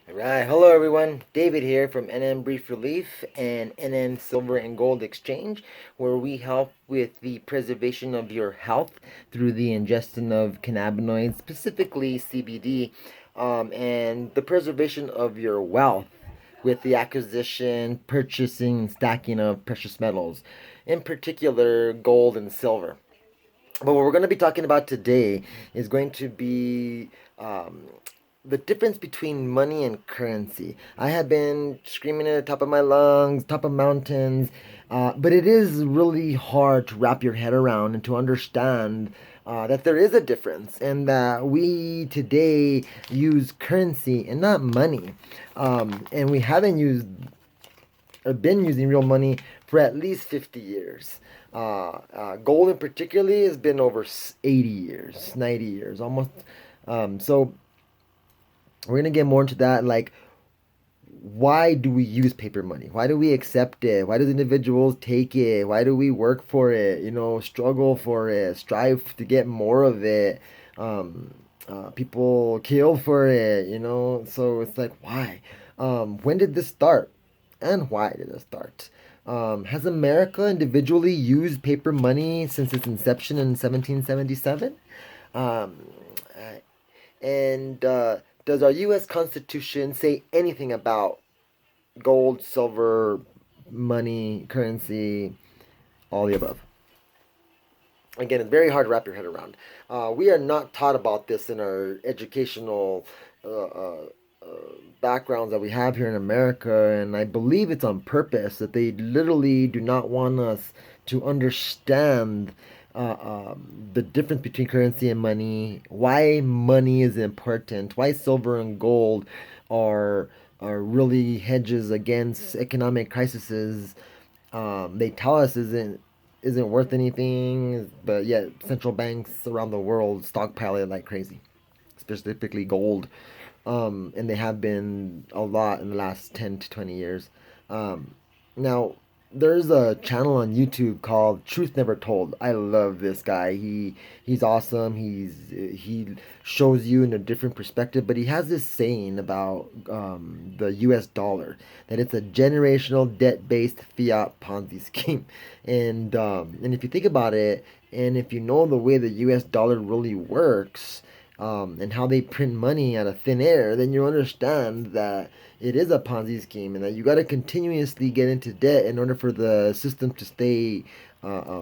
All right, hello everyone. David here from NM Brief Relief and NM Silver and Gold Exchange, where we help with the preservation of your health through the ingestion of cannabinoids, specifically CBD, and the preservation of your wealth with the acquisition, purchasing, and stacking of precious metals, in particular gold and silver. But what we're going to be talking about today is going to be the difference between money and currency. I have been screaming at the top of my lungs, top of mountains, but it is really hard to wrap your head around and to understand that there is a difference and that we today use currency and not money. And we haven't used or been using real money for at least 50 years. Gold in particularly has been over 80 years, 90 years, almost. So we're gonna get more into that. Like, why do we use paper money? Why do we accept it? Why do individuals take it? Why do we work for it? Struggle for it, strive to get more of it. People kill for it. So it's like, why? When did this start? And why did it start? Has America individually used paper money since its inception in 1777? Um, uh, and does our U.S. Constitution say anything about gold, silver, money, currency, all the above? Again, it's very hard to wrap your head around. We are not taught about this in our educational backgrounds that we have here in America, and I believe it's on purpose that they literally do not want us to understand the difference between currency and money, why money is important, why silver and gold are are really hedges against economic crises. They tell us isn't worth anything, but yet central banks around the world stockpile it like crazy, specifically gold, and they have been a lot in the last 10 to 20 years. Now, there's a channel on YouTube called Truth Never Told. I love this guy. He's awesome. He shows you in a different perspective, but he has this saying about the U.S. dollar, that it's a generational debt-based fiat Ponzi scheme, and if you think about it, and if you know the way the U.S. dollar really works, and how they print money out of thin air, then you understand that it is a Ponzi scheme and that you got to continuously get into debt in order for the system to stay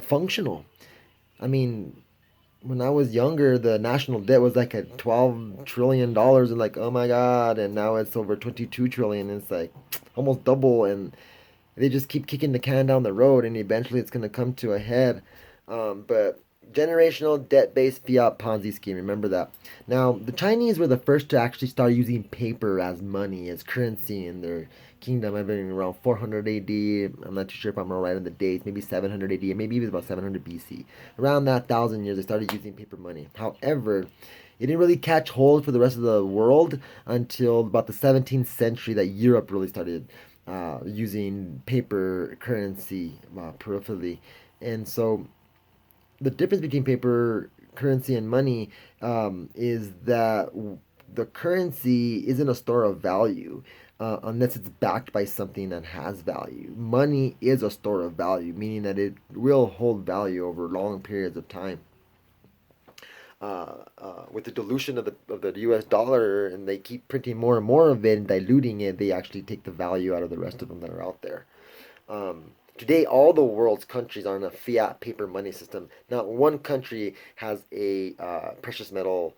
functional. I mean, when I was younger, the national debt was like at $12 trillion, and like, oh my God, and now it's over 22 trillion. And it's like almost double, and they just keep kicking the can down the road, and eventually it's gonna come to a head. But generational debt-based fiat Ponzi scheme. Remember that. Now, the Chinese were the first to actually start using paper as money, as currency in their kingdom. I've been around 400 AD. I'm not too sure if I'm right on the dates. Maybe 700 AD, maybe even about 700 BC. Around that 1,000 years, they started using paper money. However, it didn't really catch hold for the rest of the world until about the 17th century that Europe really started using paper currency peripherally. And so the difference between paper currency and money is that the currency isn't a store of value unless it's backed by something that has value. Money is a store of value, meaning that it will hold value over long periods of time. With the dilution of the U.S. dollar, and they keep printing more and more of it and diluting it, they actually take the value out of the rest of them that are out there. Today, all the world's countries are in a fiat paper money system. Not one country has a precious metal,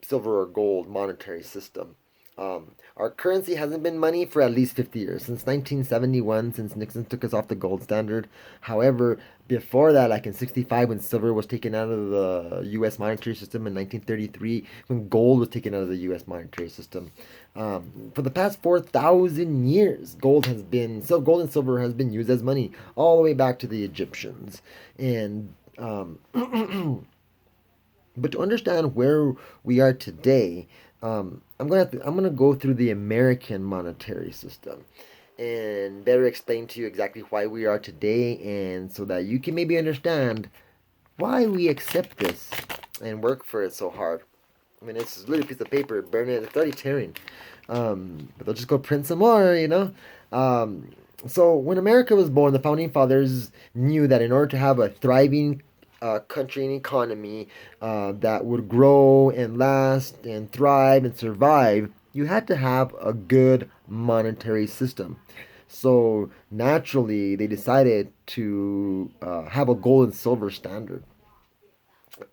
silver or gold monetary system. Our currency hasn't been money for at least 50 years, since 1971, since Nixon took us off the gold standard. However, before that, like in 65, when silver was taken out of the U.S. monetary system, in 1933, when gold was taken out of the U.S. monetary system. For the past 4,000 years, gold and silver has been used as money, all the way back to the Egyptians. And but to understand where we are today, I'm gonna go through the American monetary system and better explain to you exactly why we are today, and so that you can maybe understand why we accept this and work for it so hard. I mean, it's a little piece of paper, burn it, it's already tearing. But they'll just go print some more, you know? Um, so when America was born, the founding fathers knew that in order to have a thriving country and economy that would grow and last and thrive and survive, you had to have a good monetary system. So naturally, they decided to have a gold and silver standard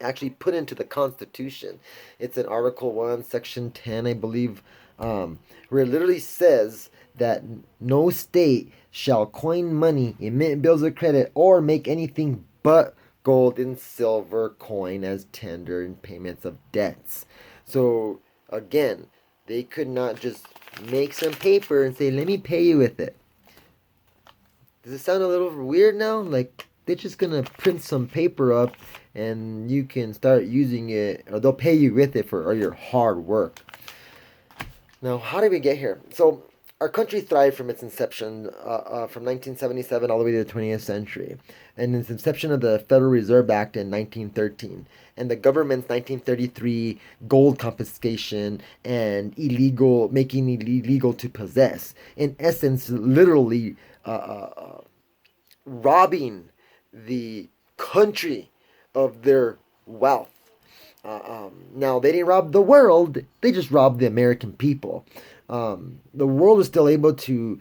actually put into the Constitution. It's in Article 1, Section 10, I believe, where it literally says that no state shall coin money, emit bills of credit, or make anything but gold and silver coin as tender in payments of debts. So, again, they could not just make some paper and say, let me pay you with it. Does it sound a little weird now? Like they're just gonna print some paper up and you can start using it, or they'll pay you with it for your hard work. Now, how did we get here? So, our country thrived from its inception, from 1977 all the way to the 20th century, and its inception of the Federal Reserve Act in 1913, and the government's 1933 gold confiscation and illegal making it illegal to possess. In essence, literally robbing the country of their wealth. Now, they didn't rob the world, they just robbed the American people. The world was still able to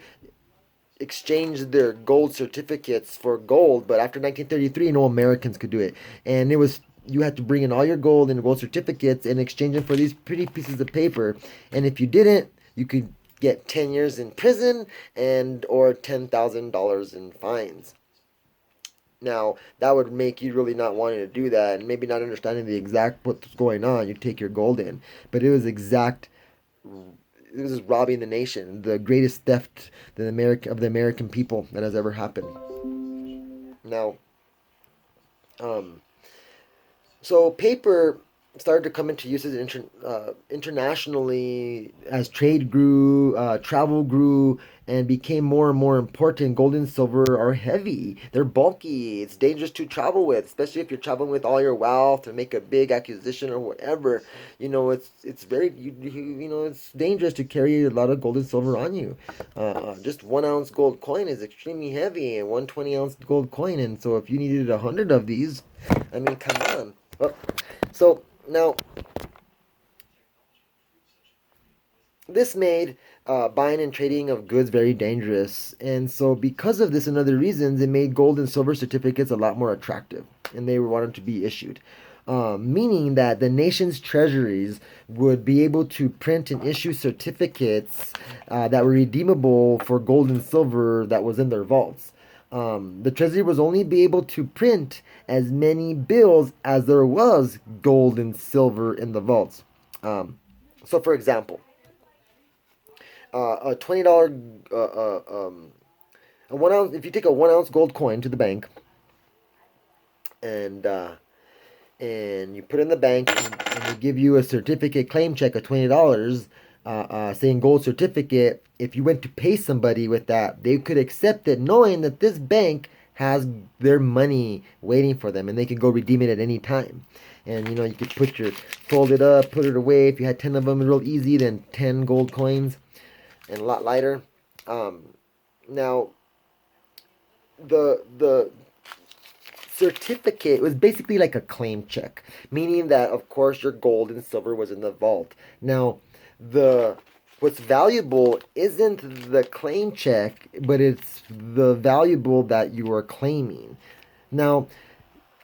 exchange their gold certificates for gold, but after 1933, no Americans could do it. And it was you had to bring in all your gold and gold certificates and exchange them for these pretty pieces of paper. And if you didn't, you could get 10 years in prison and or $10,000 in fines. Now, that would make you really not wanting to do that and maybe not understanding the exact what's going on. You take your gold in. But it was robbing the nation, the greatest theft of the American people that has ever happened. Now, um, so paper started to come into uses internationally as trade grew, travel grew, and became more and more important. Gold and silver are heavy. They're bulky. It's dangerous to travel with, especially if you're traveling with all your wealth or make a big acquisition or whatever. You know, it's very you know it's dangerous to carry a lot of gold and silver on you. Just 1 ounce gold coin is extremely heavy, and 120 ounce gold coin. And so if you needed 100 of these, I mean, come on. Well, so now this made buying and trading of goods very dangerous, and so because of this and other reasons, it made gold and silver certificates a lot more attractive, and they wanted to be issued. Meaning that the nation's treasuries would be able to print and issue certificates that were redeemable for gold and silver that was in their vaults. The treasury was only be able to print as many bills as there was gold and silver in the vaults. So, for example, a $20 a 1 ounce. If you take a 1 ounce gold coin to the bank and you put it in the bank and they give you a certificate claim check of $20, saying gold certificate. If you went to pay somebody with that, they could accept it, knowing that this bank has their money waiting for them, and they can go redeem it at any time. And you could fold it up, put it away. If you had 10 of them, real easy. Then 10 gold coins, and a lot lighter. Now, the certificate was basically like a claim check, meaning that of course your gold and silver was in the vault. Now, the what's valuable isn't the claim check, but it's the valuable that you are claiming. Now,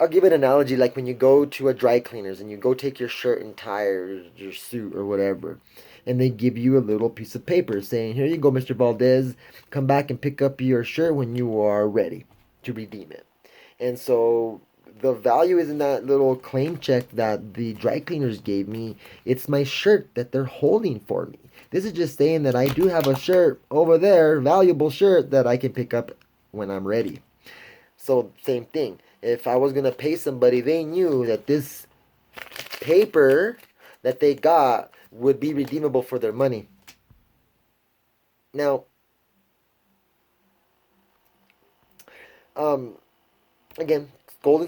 I'll give an analogy like when you go to a dry cleaners and you go take your shirt and tie or your suit or whatever, and they give you a little piece of paper saying, "Here you go, Mr. Valdez. Come back and pick up your shirt when you are ready to redeem it." And so the value isn't that little claim check that the dry cleaners gave me. It's my shirt that they're holding for me. This is just saying that I do have a shirt over there, valuable shirt that I can pick up when I'm ready. So same thing. If I was going to pay somebody, they knew that this paper that they got would be redeemable for their money. Now, again, gold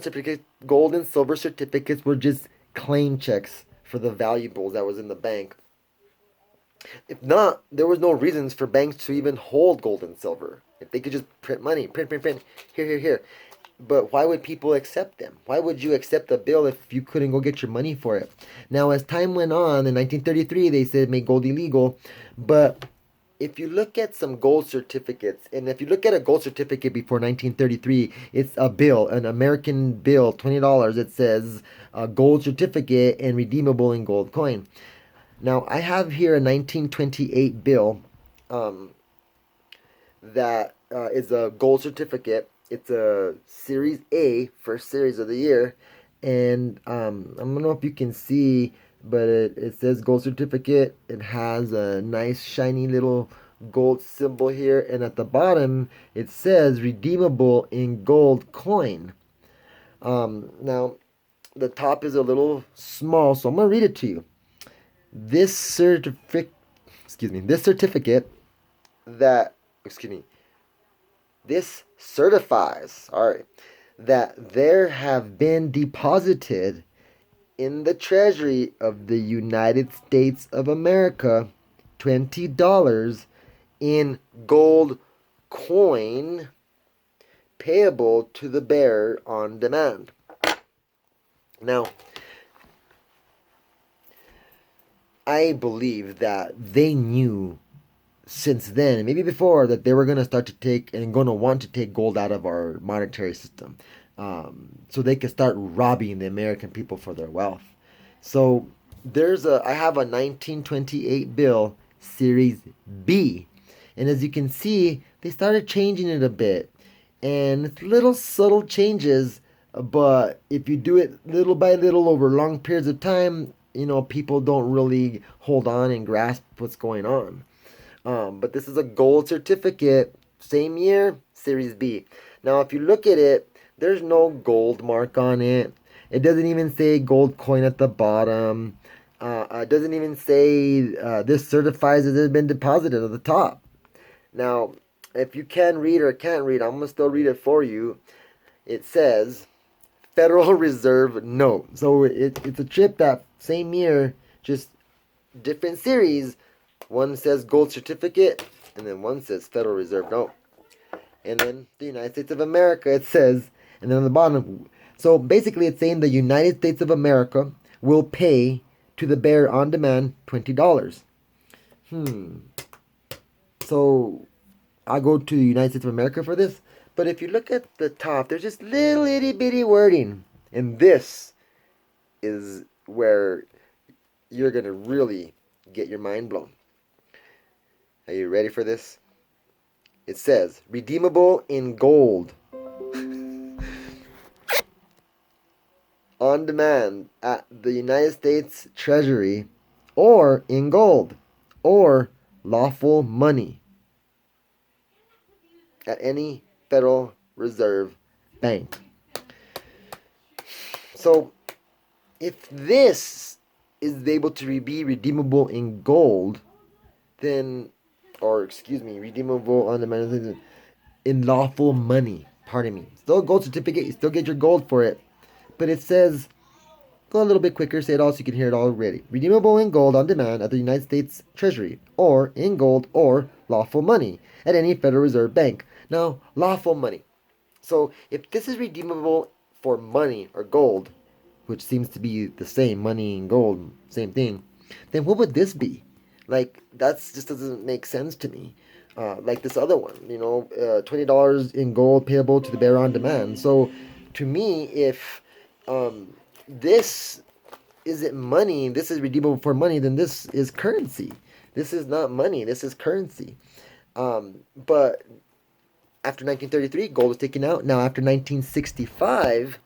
and silver certificates were just claim checks for the valuables that was in the bank. If not, there was no reasons for banks to even hold gold and silver. If they could just print money, print, here, here, here. But why would people accept them? Why would you accept a bill if you couldn't go get your money for it? Now, as time went on, in 1933, they said make gold illegal. But if you look at some gold certificates, and if you look at a gold certificate before 1933, it's a bill, an American bill, $20. It says gold certificate and redeemable in gold coin. Now, I have here a 1928 bill um, that is a gold certificate. It's a Series A, first series of the year. And I don't know if you can see, but it says gold certificate. It has a nice, shiny little gold symbol here. And at the bottom, it says redeemable in gold coin. Now, the top is a little small, so I'm going to read it to you. This certificate that, this certifies, that there have been deposited in the Treasury of the United States of America $20 in gold coin payable to the bearer on demand. Now, I believe that they knew since then, maybe before, that they were going to start to take and going to want to take gold out of our monetary system, so they could start robbing the American people for their wealth. So I have a 1928 bill, Series B, and as you can see, they started changing it a bit, and it's little subtle changes, but if you do it little by little over long periods of time, people don't really hold on and grasp what's going on. But this is a gold certificate, same year, Series B. Now, if you look at it, there's no gold mark on it. It doesn't even say gold coin at the bottom. It doesn't even say this certifies that it has been deposited at the top. Now, if you can read or can't read, I'm going to still read it for you. It says Federal Reserve note. So it's a chip that same year, just different series. One says gold certificate, and then one says Federal Reserve note. And then the United States of America, it says, and then on the bottom. So basically it's saying the United States of America will pay to the bearer on demand $20. So I go to the United States of America for this. But if you look at the top, there's just little itty bitty wording. And this is where you're going to really get your mind blown. Are you ready for this? It says, redeemable in gold. On demand at the United States Treasury, or in gold, or lawful money at any Federal Reserve Bank. So, if this is able to be redeemable in gold, then, redeemable on demand in lawful money. Pardon me. Still a gold certificate. You still get your gold for it. But it says, go a little bit quicker, say it all so you can hear it already. Redeemable in gold on demand at the United States Treasury, or in gold or lawful money at any Federal Reserve Bank. Now, lawful money. So, if this is redeemable for money or gold, which seems to be the same, money and gold, same thing, then what would this be? Like, that just doesn't make sense to me. Like this other one, $20 in gold payable to the bearer on demand. So, to me, if this isn't money, this is redeemable for money, then this is currency. This is not money, this is currency. But after 1933, gold was taken out. Now, after 1965,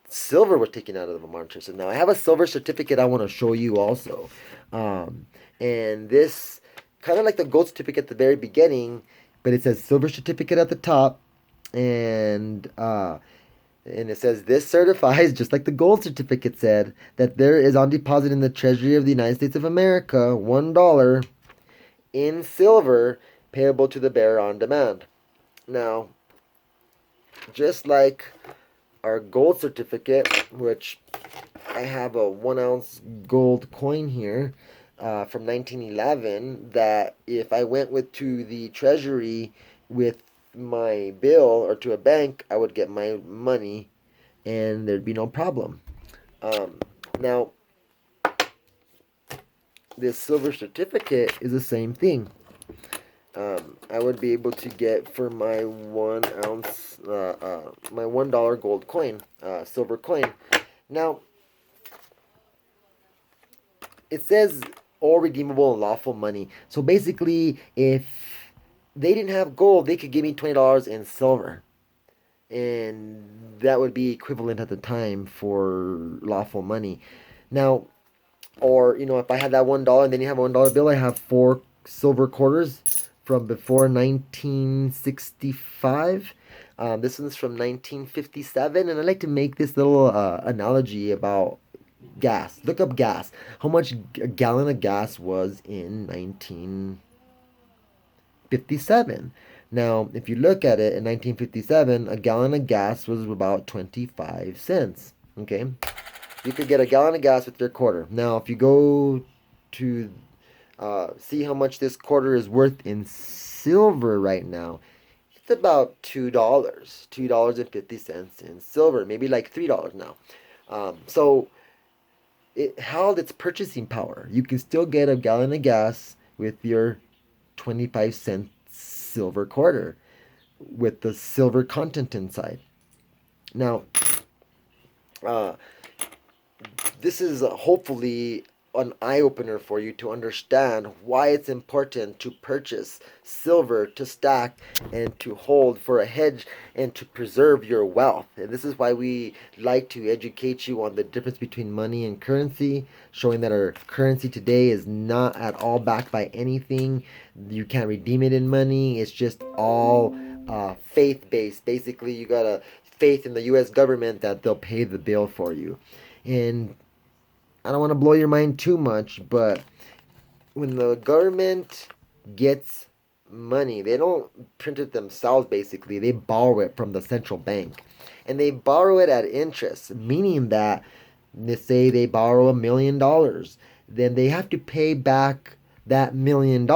silver was taken out of the monetary system. Now, I have a silver certificate I want to show you also. And this, kind of like the gold certificate at the very beginning, but it says silver certificate at the top. And it says, this certifies, just like the gold certificate said, that there is on deposit in the Treasury of the United States of America $1 in silver payable to the bearer on demand. Now, just like our gold certificate, which I have a 1 ounce gold coin here from 1911, that if I went with to the treasury with my bill or to a bank, I would get my money and there'd be no problem. Um, Now, this silver certificate is the same thing. I would be able to get for my 1 ounce, my $1 gold coin, silver coin. Now, it says all redeemable and lawful money. So basically, if they didn't have gold, they could give me $20 in silver, and that would be equivalent at the time for lawful money. Now, or if I had that $1 and then you have a $1 bill, I have four silver quarters from before 1965. This one's from 1957, and I like to make this little analogy about gas. Look up gas. How much a gallon of gas was in 1957. Now, if you look at it in 1957, a gallon of gas was about 25 cents. Okay? You could get a gallon of gas with your quarter. Now, if you go to see how much this quarter is worth in silver right now, it's about $2.50 in silver, maybe like $3 now. So it held its purchasing power. You can still get a gallon of gas with your 25-cent silver quarter with the silver content inside. Now, uh, this is hopefully an eye opener for you to understand why it's important to purchase silver to stack and to hold for a hedge and to preserve your wealth. And this is why we like to educate you on the difference between money and currency, showing that our currency today is not at all backed by anything. You can't redeem it in money. It's just all faith based. Basically, you got a faith in the US government that they'll pay the bill for you. And I don't want to blow your mind too much, but when the government gets money, they don't print it themselves basically. They borrow it from the central bank. And they borrow it at interest, meaning that let's say they borrow $1 million, then they have to pay back that $1 million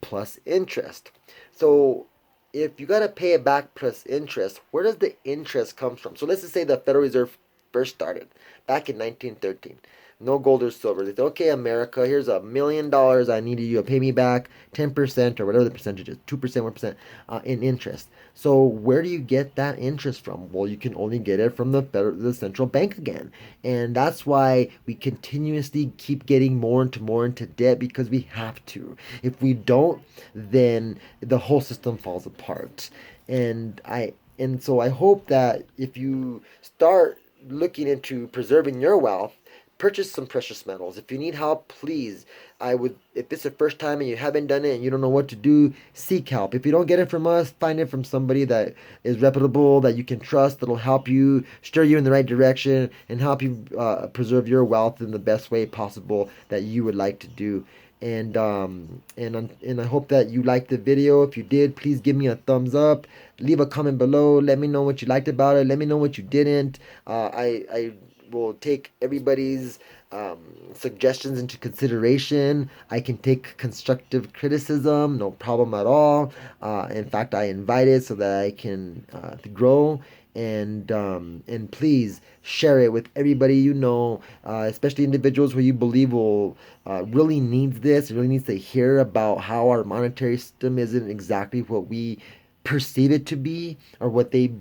plus interest. So if you got to pay it back plus interest, where does the interest come from? So let's just say the Federal Reserve first started back in 1913. No gold or silver. They said, okay, America, here's $1 million. I need you to pay me back 10% or whatever the percentage is, 2%, 1% in interest. So where do you get that interest from? Well, you can only get it from the central bank again. And that's why we continuously keep getting more into debt, because we have to. If we don't, then the whole system falls apart. And so I hope that if you start looking into preserving your wealth, purchase some precious metals. If you need help, please, if it's the first time and you haven't done it and you don't know what to do, seek help. If you don't get it from us, find it from somebody that is reputable, that you can trust, that'll help you, steer you in the right direction, and help you preserve your wealth in the best way possible that you would like to do. And I hope that you liked the video. If you did, please give me a thumbs up. Leave a comment below. Let me know what you liked about it. Let me know what you didn't. I will take everybody's suggestions into consideration. I can take constructive criticism, no problem at all. In fact, I invite it so that I can grow. And please share it with everybody you know, especially individuals who you believe will really needs this, really needs to hear about how our monetary system isn't exactly what we perceive it to be or what they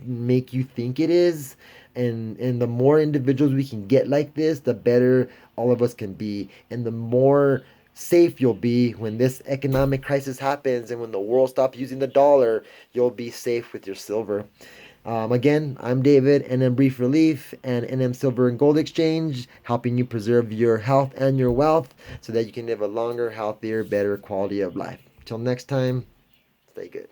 make you think it is. And the more individuals we can get like this, the better all of us can be, and the more safe you'll be when this economic crisis happens, and when the world stops using the dollar, you'll be safe with your silver. Again, I'm David, NM Brief Relief and NM Silver and Gold Exchange, helping you preserve your health and your wealth so that you can live a longer, healthier, better quality of life. Till next time, stay good.